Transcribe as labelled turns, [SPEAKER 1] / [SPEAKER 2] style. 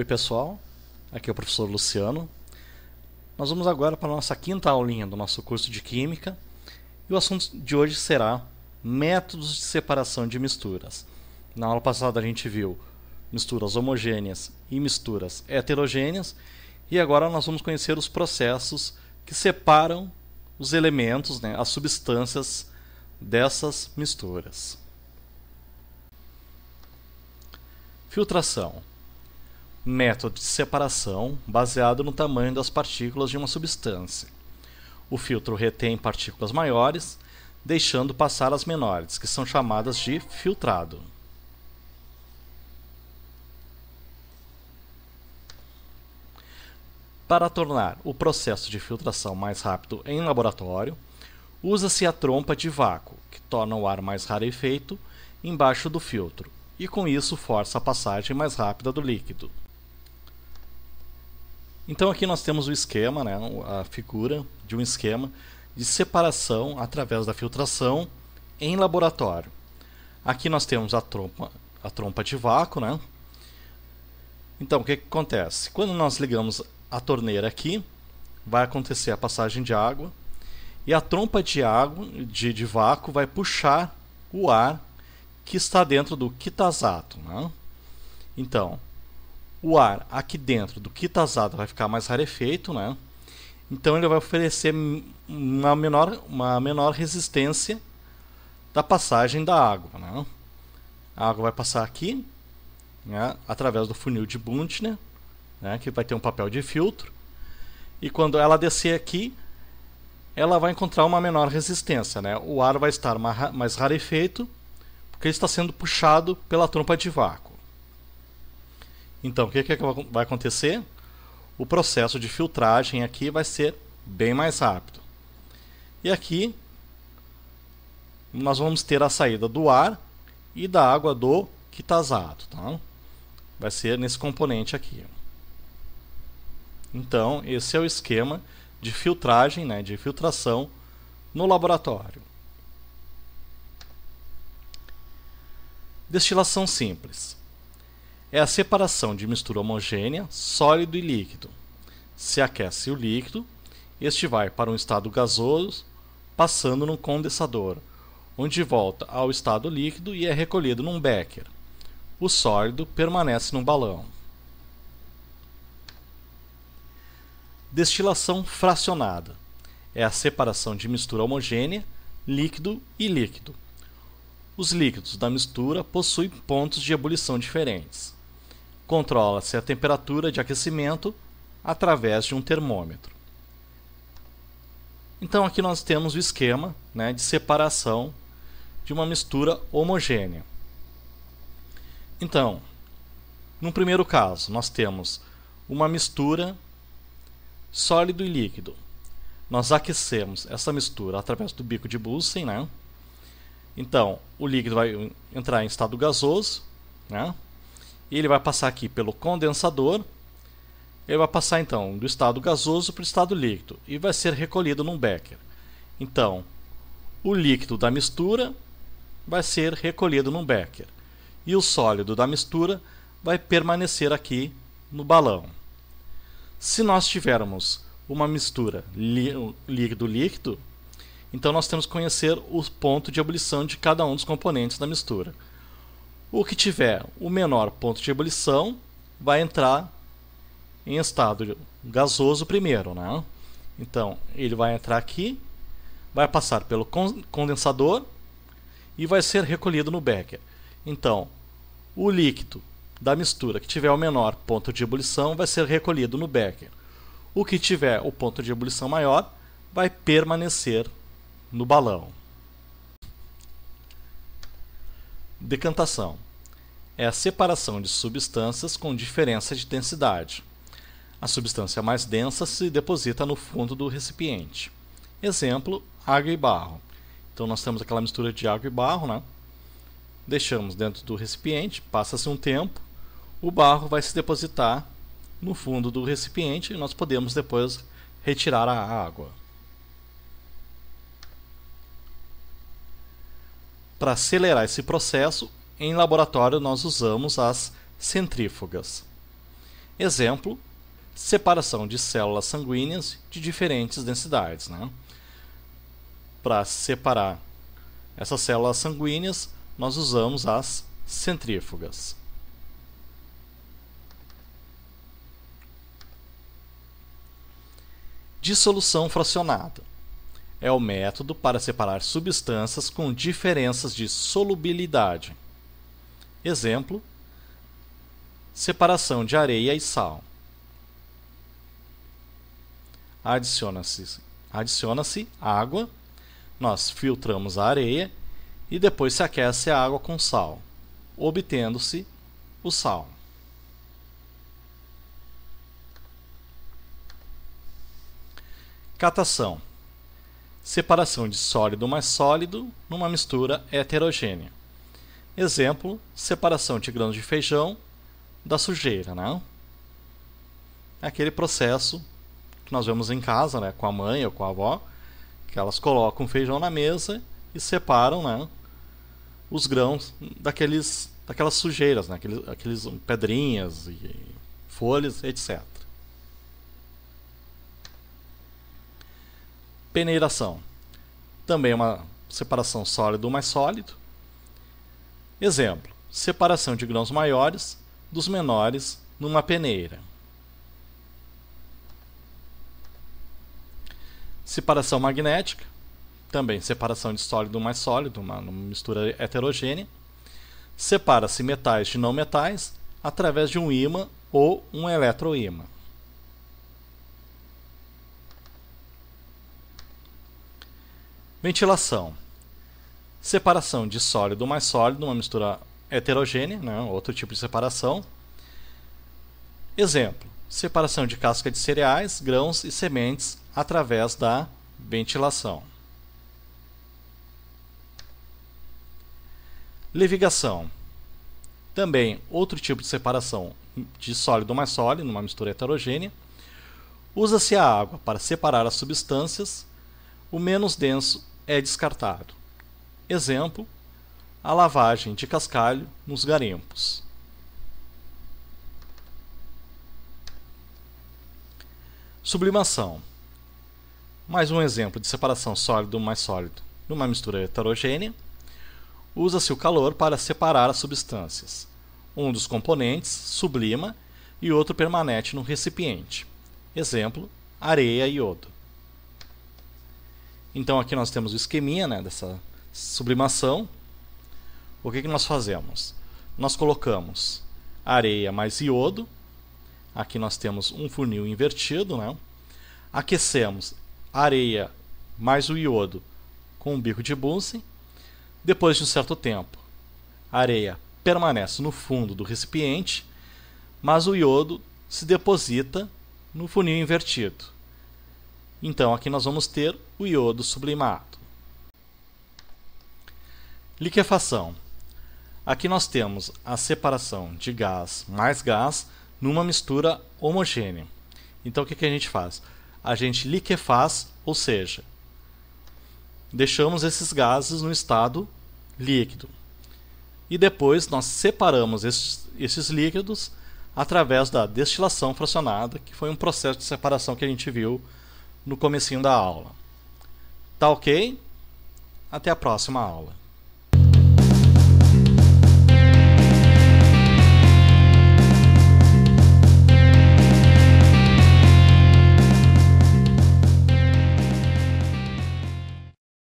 [SPEAKER 1] pessoal, aqui é o professor Luciano. Nós vamos agora para a nossa quinta aulinha do nosso curso de Química e o assunto de hoje será métodos de separação de misturas. Na aula passada a gente viu misturas homogêneas e misturas heterogêneas e agora nós vamos conhecer os processos que separam os elementos, as substâncias dessas misturas. Filtração. Método de separação baseado no tamanho das partículas de uma substância. O filtro retém partículas maiores, deixando passar as menores, que são chamadas de filtrado. Para tornar o processo de filtração mais rápido em laboratório, usa-se a trompa de vácuo, que torna o ar mais rarefeito embaixo do filtro, e com isso força a passagem mais rápida do líquido. Então aqui nós temos o esquema, a figura de um esquema de separação através da filtração em laboratório. Aqui nós temos a trompa de vácuo, Então o que acontece? Quando nós ligamos a torneira aqui, vai acontecer a passagem de água e a trompa de água de vácuo vai puxar o ar que está dentro do quitazato. Então, o ar aqui dentro do quitazato vai ficar mais rarefeito, Então ele vai oferecer uma menor resistência da passagem da água, A água vai passar aqui, através do funil de Bündner, que vai ter um papel de filtro, e quando ela descer aqui, ela vai encontrar uma menor resistência, O ar vai estar mais rarefeito, porque ele está sendo puxado pela trompa de vácuo. Então, o que vai acontecer? O processo de filtragem aqui vai ser bem mais rápido. E aqui, nós vamos ter a saída do ar e da água do quitazato. Vai ser nesse componente aqui. Então, esse é o esquema de filtragem, de filtração no laboratório. Destilação simples. É a separação de mistura homogênea, sólido e líquido. Se aquece o líquido, este vai para um estado gasoso, passando num condensador, onde volta ao estado líquido e é recolhido num becker. O sólido permanece num balão. Destilação fracionada. É a separação de mistura homogênea, líquido e líquido. Os líquidos da mistura possuem pontos de ebulição diferentes. Controla-se a temperatura de aquecimento através de um termômetro. Então aqui nós temos o esquema de separação de uma mistura homogênea. Então, no primeiro caso, nós temos uma mistura sólido e líquido. Nós aquecemos essa mistura através do bico de Bunsen, Então, o líquido vai entrar em estado gasoso, e ele vai passar aqui pelo condensador. Ele vai passar então do estado gasoso para o estado líquido e vai ser recolhido num becker. Então, o líquido da mistura vai ser recolhido num becker e o sólido da mistura vai permanecer aqui no balão. Se nós tivermos uma mistura líquido-líquido, então nós temos que conhecer o ponto de ebulição de cada um dos componentes da mistura. O que tiver o menor ponto de ebulição vai entrar em estado gasoso primeiro, Então, ele vai entrar aqui, vai passar pelo condensador e vai ser recolhido no becker. Então, o líquido da mistura que tiver o menor ponto de ebulição vai ser recolhido no becker. O que tiver o ponto de ebulição maior vai permanecer no balão. Decantação. É a separação de substâncias com diferença de densidade. A substância mais densa se deposita no fundo do recipiente. Exemplo, água e barro. Então nós temos aquela mistura de água e barro, Deixamos dentro do recipiente, passa-se um tempo, o barro vai se depositar no fundo do recipiente e nós podemos depois retirar a água. Para acelerar esse processo, em laboratório nós usamos as centrífugas. Exemplo, separação de células sanguíneas de diferentes densidades. Para separar essas células sanguíneas, nós usamos as centrífugas. Dissolução fracionada é o método para separar substâncias com diferenças de solubilidade. Exemplo, separação de areia e sal. Adiciona-se água, nós filtramos a areia e depois se aquece a água com sal, obtendo-se o sal. Catação. Separação de sólido mais sólido numa mistura heterogênea. Exemplo, separação de grãos de feijão da sujeira. É aquele processo que nós vemos em casa, com a mãe ou com a avó, que elas colocam o feijão na mesa e separam os grãos daquelas sujeiras, aqueles pedrinhas e folhas, etc. Peneiração. Também uma separação sólido mais sólido. Exemplo, separação de grãos maiores dos menores numa peneira. Separação magnética. Também separação de sólido mais sólido, uma mistura heterogênea. Separa-se metais de não metais através de um ímã ou um eletroímã. Ventilação. Separação de sólido mais sólido, uma mistura heterogênea, outro tipo de separação. Exemplo, separação de casca de cereais, grãos e sementes através da ventilação. Levigação. Também outro tipo de separação de sólido mais sólido, uma mistura heterogênea. Usa-se a água para separar as substâncias, o menos denso é descartado. Exemplo, a lavagem de cascalho nos garimpos. Sublimação. Mais um exemplo de separação sólido mais sólido numa mistura heterogênea. Usa-se o calor para separar as substâncias. Um dos componentes sublima e outro permanece no recipiente. Exemplo, areia e iodo. Então aqui nós temos o esqueminha dessa sublimação. O que nós fazemos? Nós colocamos areia mais iodo. Aqui nós temos um funil invertido. Aquecemos a areia mais o iodo com um bico de Bunsen. Depois de um certo tempo, a areia permanece no fundo do recipiente, mas o iodo se deposita no funil invertido. Então aqui nós vamos ter o iodo sublimado. Liquefação. Aqui nós temos a separação de gás mais gás numa mistura homogênea. Então o que a gente faz? A gente liquefaz, ou seja, deixamos esses gases no estado líquido. E depois nós separamos esses líquidos através da destilação fracionada, que foi um processo de separação que a gente viu no comecinho da aula. Tá ok? Até a próxima aula.